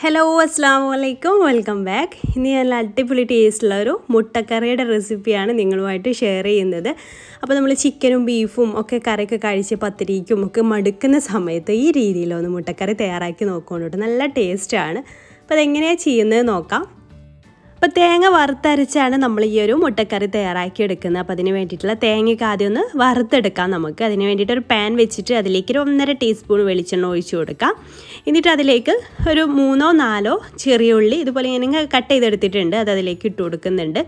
Hello, Assalamualaikum, welcome back. ഇന്ന് ഞാൻ അടിപൊളി ടേസ്റ്റുള്ള ഒരു മുട്ടക്കറിയുടെ റെസിപ്പിയാണ് നിങ്ങളുമായിട്ട് ഷെയർ ചെയ്യുന്നത്. അപ്പോൾ നമ്മൾ ചിക്കനും ബീഫും ഒക്കെ കറിയൊക്കെ കഴിച്ച് പത്തിരിക്കും ഒക്കെ മടുക്കുന്ന സമയത്ത് ഈ രീതിയിലൊന്ന് മുട്ടക്കറി തയ്യാറാക്കി നോക്കുന്നുണ്ട്. നല്ല ടേസ്റ്റാണ്. അപ്പോൾ അതെങ്ങനെയാണ് ചെയ്യുന്നത് നോക്കാം. അപ്പോൾ തേങ്ങ വറുത്തരച്ചാണ് നമ്മൾ ഈ ഒരു മുട്ടക്കറി തയ്യാറാക്കി എടുക്കുന്നത്. അപ്പോൾ അതിന് വേണ്ടിയിട്ടുള്ള തേങ്ങയ്ക്ക് ആദ്യം ഒന്ന് വറുത്തെടുക്കാം നമുക്ക്. അതിന് വേണ്ടിയിട്ട് ഒരു പാൻ വെച്ചിട്ട് അതിലേക്ക് ഒരു 1.5 ടീസ്പൂൺ വെളിച്ചെണ്ണ ഒഴിച്ചു കൊടുക്കാം. എന്നിട്ട് അതിലേക്ക് ഒരു 3-4 ചെറിയ ഉള്ളി ഇതുപോലെ ഇങ്ങനെ കട്ട് ചെയ്തെടുത്തിട്ടുണ്ട്, അത് അതിലേക്ക് ഇട്ട് കൊടുക്കുന്നുണ്ട്.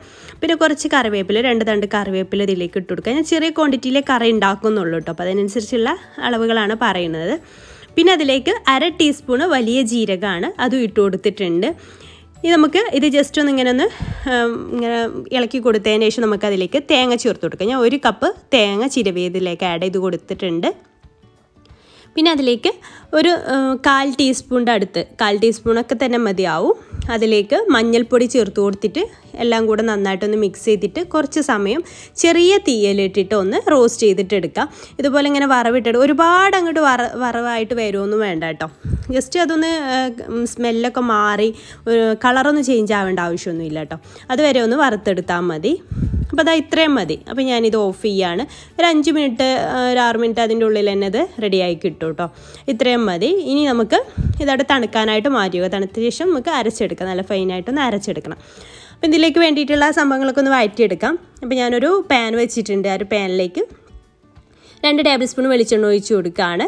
പിന്നെ കുറച്ച് കറിവേപ്പില, 2 തണ്ട് കറിവേപ്പില ഇതിലേക്ക് ഇട്ട് കൊടുക്കുക. ഞാൻ ചെറിയ ക്വാണ്ടിറ്റിയിലെ കറി ഉണ്ടാക്കുന്നുള്ളൂ കേട്ടോ, അപ്പോൾ അതിനനുസരിച്ചുള്ള അളവുകളാണ് പറയുന്നത്. പിന്നെ അതിലേക്ക് 1/2 ടീസ്പൂൺ വലിയ ജീരകമാണ്, അതും ഇട്ട് കൊടുത്തിട്ടുണ്ട്. ഇത് ജസ്റ്റ് ഒന്ന് ഇങ്ങനെ ഇളക്കി കൊടുത്തതിന് ശേഷം നമുക്കതിലേക്ക് തേങ്ങ ചേർത്ത് കൊടുക്കാം. ഞാൻ 1 കപ്പ് തേങ്ങ ചിരവിയതിലേക്ക് ആഡ് ചെയ്ത് കൊടുത്തിട്ടുണ്ട്. പിന്നെ അതിലേക്ക് ഒരു 1/4 ടീസ്പൂണിൻ്റെ അടുത്ത്, 1/4 ടീസ്പൂണൊക്കെ തന്നെ മതിയാവും. അതിലേക്ക് മഞ്ഞൾപ്പൊടി ചേർത്ത് കൊടുത്തിട്ട് എല്ലാം കൂടെ നന്നായിട്ടൊന്ന് മിക്സ് ചെയ്തിട്ട് കുറച്ച് സമയം ചെറിയ തീയിലിട്ടിട്ട് ഒന്ന് റോസ്റ്റ് ചെയ്തിട്ട് എടുക്കാം. ഇതുപോലെ ഇങ്ങനെ വറവിട്ടിട്ട് ഒരുപാട് അങ്ങോട്ട് വറവായിട്ട് വരുമൊന്നും വേണ്ട കേട്ടോ. ജസ്റ്റ് അതൊന്ന് സ്മെല്ലൊക്കെ മാറി കളറൊന്നും ചേഞ്ച് ആവേണ്ട ആവശ്യമൊന്നുമില്ല കേട്ടോ. അതുവരെ ഒന്ന് വറുത്തെടുത്താൽ മതി. അപ്പോൾ അതാ ഇത്രയും മതി. അപ്പോൾ ഞാനിത് ഓഫ് ചെയ്യാണ്. ഒരു 5 മിനിറ്റ് 6 മിനിറ്റ് അതിൻ്റെ ഉള്ളിൽ തന്നെ ഇത് റെഡിയായി കിട്ടും കേട്ടോ. ഇത്രയും മതി. ഇനി നമുക്ക് ഇതവിടെ തണുക്കാനായിട്ട് മാറ്റുക. തണുത്ത ശേഷം നമുക്ക് അരച്ചെടുക്കാം, നല്ല ഫൈനായിട്ടൊന്ന് അരച്ചെടുക്കണം. അപ്പോൾ ഇതിലേക്ക് വേണ്ടിയിട്ടുള്ള സംഭവങ്ങളൊക്കെ ഒന്ന് വഴറ്റിയെടുക്കാം. അപ്പോൾ ഞാനൊരു പാൻ വെച്ചിട്ടുണ്ട്. ആ ഒരു പാനിലേക്ക് 2 ടേബിൾ സ്പൂൺ വെളിച്ചെണ്ണ ഒഴിച്ച് കൊടുക്കുകയാണ്.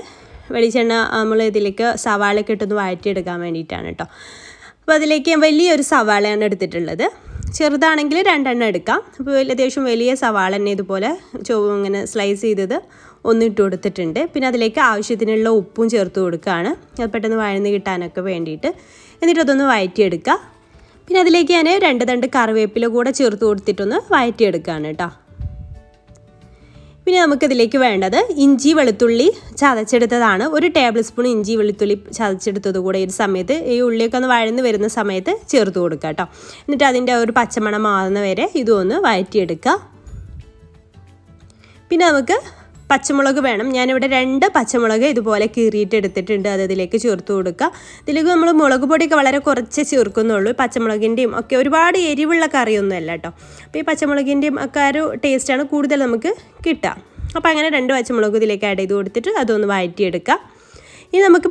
വെളിച്ചെണ്ണ നമ്മൾ ഇതിലേക്ക് സവാളയൊക്കെ ഇട്ടൊന്ന് വഴറ്റിയെടുക്കാൻ വേണ്ടിയിട്ടാണ് കേട്ടോ. അപ്പോൾ അതിലേക്ക് ഞാൻ വലിയൊരു സവാളയാണ് എടുത്തിട്ടുള്ളത്. ചെറുതാണെങ്കിൽ 2 എണ്ണം എടുക്കാം. അപ്പോൾ അത്യാവശ്യം വലിയ സവാള തന്നെ ഇതുപോലെ ഇങ്ങനെ സ്ലൈസ് ചെയ്തത് ഒന്നിട്ട് കൊടുത്തിട്ടുണ്ട്. പിന്നെ അതിലേക്ക് ആവശ്യത്തിനുള്ള ഉപ്പും ചേർത്ത് കൊടുക്കുകയാണ്, അത് പെട്ടെന്ന് വഴന്ന് കിട്ടാനൊക്കെ വേണ്ടിയിട്ട്. എന്നിട്ട് അതൊന്ന് വഴറ്റിയെടുക്കുക. പിന്നെ അതിലേക്ക് ഞാൻ 2 തണ്ട് കറിവേപ്പില കൂടെ ചേർത്ത് കൊടുത്തിട്ടൊന്ന് വഴറ്റിയെടുക്കുകയാണ് കേട്ടോ. പിന്നെ നമുക്കിതിലേക്ക് വേണ്ടത് ഇഞ്ചി വെളുത്തുള്ളി ചതച്ചെടുത്തതാണ്. 1 ടേബിൾ സ്പൂൺ ഇഞ്ചി വെളുത്തുള്ളി ചതച്ചെടുത്തത് കൂടെ ഈ സമയത്ത് ഈ ഉള്ളിയൊക്കെ ഒന്ന് വഴന്ന് വരുന്ന സമയത്ത് ചേർത്ത് കൊടുക്കുക കേട്ടോ. എന്നിട്ട് അതിൻ്റെ ഒരു പച്ചമണം മാറുന്ന വരെ ഇതും ഒന്ന് വഴറ്റിയെടുക്കുക. പിന്നെ നമുക്ക് പച്ചമുളക് വേണം. ഞാനിവിടെ 2 പച്ചമുളക് ഇതുപോലെ കീറിയിട്ട് എടുത്തിട്ടുണ്ട്, അത് ഇതിലേക്ക് ചേർത്ത് കൊടുക്കുക. ഇതിലേക്ക് നമ്മൾ മുളക് പൊടിയൊക്കെ വളരെ കുറച്ച് ചേർക്കുന്നുള്ളൂ. പച്ചമുളകിൻ്റെയും ഒക്കെ ഒരുപാട് എരിവുള്ള കറിയൊന്നും അല്ല കേട്ടോ. അപ്പോൾ ഈ പച്ചമുളകിൻ്റെയും ഒക്കെ ഒരു ടേസ്റ്റാണ് കൂടുതൽ നമുക്ക് കിട്ടുക. അപ്പോൾ അങ്ങനെ 2 പച്ചമുളക് ഇതിലേക്ക് ആഡ് ചെയ്ത് കൊടുത്തിട്ട് അതൊന്ന് വഴറ്റിയെടുക്കുക. ഇനി നമുക്ക്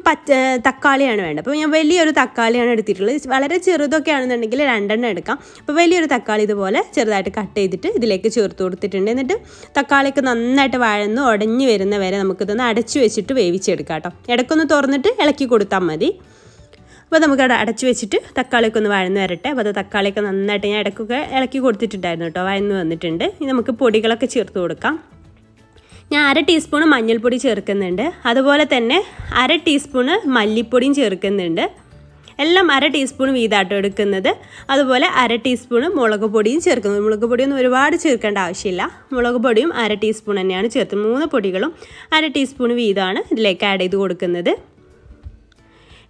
തക്കാളിയാണ് വേണ്ടത്. അപ്പോൾ ഞാൻ വലിയൊരു തക്കാളിയാണ് എടുത്തിട്ടുള്ളത്. വളരെ ചെറുതൊക്കെ ആണെന്നുണ്ടെങ്കിൽ 2 എണ്ണം എടുക്കാം. അപ്പോൾ വലിയൊരു തക്കാളി ഇതുപോലെ ചെറുതായിട്ട് കട്ട് ചെയ്തിട്ട് ഇതിലേക്ക് ചേർത്ത് കൊടുത്തിട്ടുണ്ട്. എന്നിട്ട് തക്കാളിയൊക്കെ നന്നായിട്ട് വഴന്ന് ഉടഞ്ഞു വരുന്ന വരെ നമുക്കിതൊന്ന് അടച്ചു വെച്ചിട്ട് വേവിച്ചെടുക്കാം കേട്ടോ. ഇടയ്ക്കൊന്ന് തുറന്നിട്ട് ഇളക്കി കൊടുത്താൽ മതി. അപ്പോൾ നമുക്കവിടെ അടച്ചു വെച്ചിട്ട് തക്കാളിയൊക്കെ ഒന്ന് വഴന്ന് വരട്ടെ. അപ്പോൾ അത് തക്കാളിയൊക്കെ നന്നായിട്ട് ഞാൻ ഇടയ്ക്കൊക്കെ ഇളക്കി കൊടുത്തിട്ടുണ്ടായിരുന്നു കേട്ടോ, വഴന്ന് വന്നിട്ടുണ്ട്. ഇനി നമുക്ക് പൊടികളൊക്കെ ചേർത്ത് കൊടുക്കാം. ഞാൻ 1/2 ടീസ്പൂൺ മഞ്ഞൾപ്പൊടി ചേർക്കുന്നുണ്ട്, അതുപോലെ തന്നെ 1/2 ടീസ്പൂൺ മല്ലിപ്പൊടിയും ചേർക്കുന്നുണ്ട്. എല്ലാം 1/2 ടീസ്പൂൺ വീതാട്ടോ എടുക്കുന്നത്. അതുപോലെ 1/2 ടീസ്പൂൺ മുളക് പൊടിയും ചേർക്കുന്നത്. മുളക് പൊടിയൊന്നും ഒരുപാട് ചേർക്കേണ്ട ആവശ്യമില്ല. മുളക് പൊടിയും 1/2 ടീസ്പൂൺ തന്നെയാണ് ചേർക്കുന്നത്. 3 പൊടികളും 1/2 ടീസ്പൂൺ വീതമാണ് ഇതിലേക്ക് ആഡ് ചെയ്ത് കൊടുക്കുന്നത്.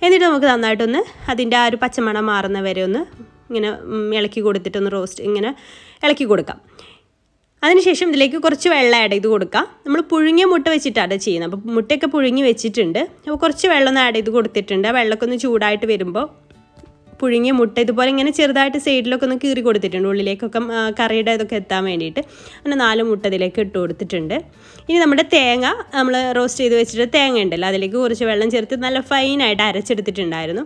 എന്നിട്ട് നമുക്ക് നന്നായിട്ടൊന്ന് അതിൻ്റെ ആ ഒരു പച്ചമണം മാറുന്ന വരെ ഒന്ന് ഇങ്ങനെ ഇളക്കി കൊടുത്തിട്ടൊന്ന് ഇങ്ങനെ ഇളക്കി കൊടുക്കാം. അതിനുശേഷം ഇതിലേക്ക് കുറച്ച് വെള്ളം ആഡ് ചെയ്ത് കൊടുക്കാം. നമ്മൾ പുഴുങ്ങിയ മുട്ട വെച്ചിട്ടാണ് ചെയ്യുന്നത്. അപ്പോൾ മുട്ടയൊക്കെ പുഴുങ്ങി വെച്ചിട്ടുണ്ട്. അപ്പോൾ കുറച്ച് വെള്ളം ഒന്ന് ആഡ് ചെയ്ത് കൊടുത്തിട്ടുണ്ട്. ആ വെള്ളമൊക്കെ ഒന്ന് ചൂടായിട്ട് വരുമ്പോൾ പുഴുങ്ങിയ മുട്ട ഇതുപോലെ ഇങ്ങനെ ചെറുതായിട്ട് സൈഡിലൊക്കെ ഒന്ന് കീറി കൊടുത്തിട്ടുണ്ട്, ഉള്ളിലേക്കൊക്കെ കറിയുടെ ഇതൊക്കെ എത്താൻ വേണ്ടിയിട്ട്. അങ്ങനെ 4 മുട്ട ഇതിലേക്ക് ഇട്ട് കൊടുത്തിട്ടുണ്ട്. ഇനി നമ്മുടെ തേങ്ങ നമ്മൾ റോസ്റ്റ് ചെയ്ത് വെച്ചിട്ട് തേങ്ങ ഉണ്ടല്ലോ, അതിലേക്ക് കുറച്ച് വെള്ളം ചേർത്ത് നല്ല ഫൈനായിട്ട് അരച്ചെടുത്തിട്ടുണ്ടായിരുന്നു.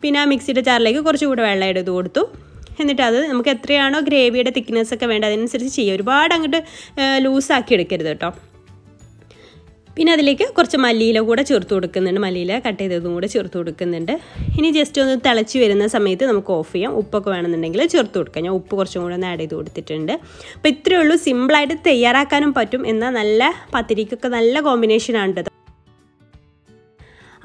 പിന്നെ ആ മിക്സിയുടെ ജാറിലേക്ക് കുറച്ചുകൂടെ വെള്ളം എടുത്ത് കൊടുത്തു. എന്നിട്ട് അത് നമുക്ക് എത്രയാണോ ഗ്രേവിയുടെ തിക്നെസ്സൊക്കെ വേണ്ടത് അതിനനുസരിച്ച് ചെയ്യുക. ഒരുപാട് അങ്ങോട്ട് ലൂസാക്കി എടുക്കരുത് കേട്ടോ. പിന്നെ അതിലേക്ക് കുറച്ച് മല്ലിയില കൂടെ ചേർത്ത് കൊടുക്കുന്നുണ്ട്, മല്ലിയില കട്ട് ചെയ്തതും കൂടെ ചേർത്ത് കൊടുക്കുന്നുണ്ട്. ഇനി ജസ്റ്റ് ഒന്ന് തിളച്ച് വരുന്ന സമയത്ത് നമുക്ക് ഓഫ് ചെയ്യാം. ഉപ്പൊക്കെ വേണമെന്നുണ്ടെങ്കിൽ ചേർത്ത് കൊടുക്കാം. ഞാൻ ഉപ്പ് കുറച്ചും കൂടെ ഒന്ന് ആഡ് ചെയ്ത് കൊടുത്തിട്ടുണ്ട്. അപ്പോൾ ഇത്രയേ ഉള്ളൂ, സിമ്പിളായിട്ട് തയ്യാറാക്കാനും പറ്റും, എന്നാൽ നല്ല പത്തിരിക്കൊക്കെ നല്ല കോമ്പിനേഷനാണ്.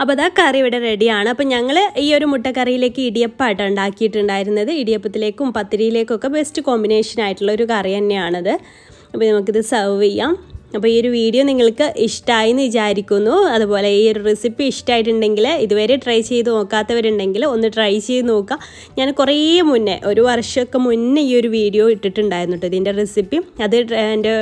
അപ്പോൾ അതാ കറി ഇവിടെ റെഡിയാണ്. അപ്പോൾ ഞങ്ങൾ ഈ ഒരു മുട്ടക്കറിയിലേക്ക് ഇടിയപ്പമായിട്ട് ഉണ്ടാക്കിയിട്ടുണ്ടായിരുന്നത്. ഇടിയപ്പത്തിലേക്കും പത്തിരിയിലേക്കൊക്കെ ബെസ്റ്റ് കോമ്പിനേഷൻ ആയിട്ടുള്ള ഒരു കറി തന്നെയാണത്. അപ്പോൾ നമുക്കിത് സെർവ് ചെയ്യാം. അപ്പോൾ ഈ ഒരു വീഡിയോ നിങ്ങൾക്ക് ഇഷ്ടമായി എന്ന് വിചാരിക്കുന്നു. അതുപോലെ ഈ ഒരു റെസിപ്പി ഇഷ്ടമായിട്ടുണ്ടെങ്കിൽ ഇതുവരെ ട്രൈ ചെയ്ത് നോക്കാത്തവരുണ്ടെങ്കിൽ ഒന്ന് ട്രൈ ചെയ്ത് നോക്കുക. ഞാൻ കുറേ മുന്നേ, ഒരു വർഷമൊക്കെ മുന്നേ ഈ ഒരു വീഡിയോ ഇട്ടിട്ടുണ്ടായിരുന്നു കേട്ടോ, ഇതിൻ്റെ റെസിപ്പി. അത് എൻ്റെ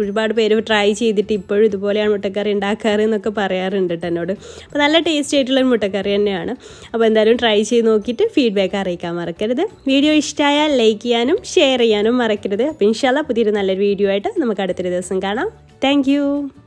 ഒരുപാട് പേര് ട്രൈ ചെയ്തിട്ട് ഇപ്പോഴും ഇതുപോലെയാണ് മുട്ടക്കറി ഉണ്ടാക്കാറ് എന്നൊക്കെ പറയാറുണ്ട് കേട്ടോ എന്നോട്. അപ്പോൾ നല്ല ടേസ്റ്റ് ആയിട്ടുള്ളൊരു മുട്ടക്കറി തന്നെയാണ്. അപ്പോൾ എന്തായാലും ട്രൈ ചെയ്ത് നോക്കിയിട്ട് ഫീഡ്ബാക്ക് അറിയിക്കാൻ മറക്കരുത്. വീഡിയോ ഇഷ്ടമായാൽ ലൈക്ക് ചെയ്യാനും ഷെയർ ചെയ്യാനും മറക്കരുത്. അപ്പോൾ ഇൻഷാല്ലാ പുതിയൊരു നല്ലൊരു വീഡിയോ ആയിട്ട് നമുക്ക് അടുത്തൊരു ദിവസം കാണാം. Thank you.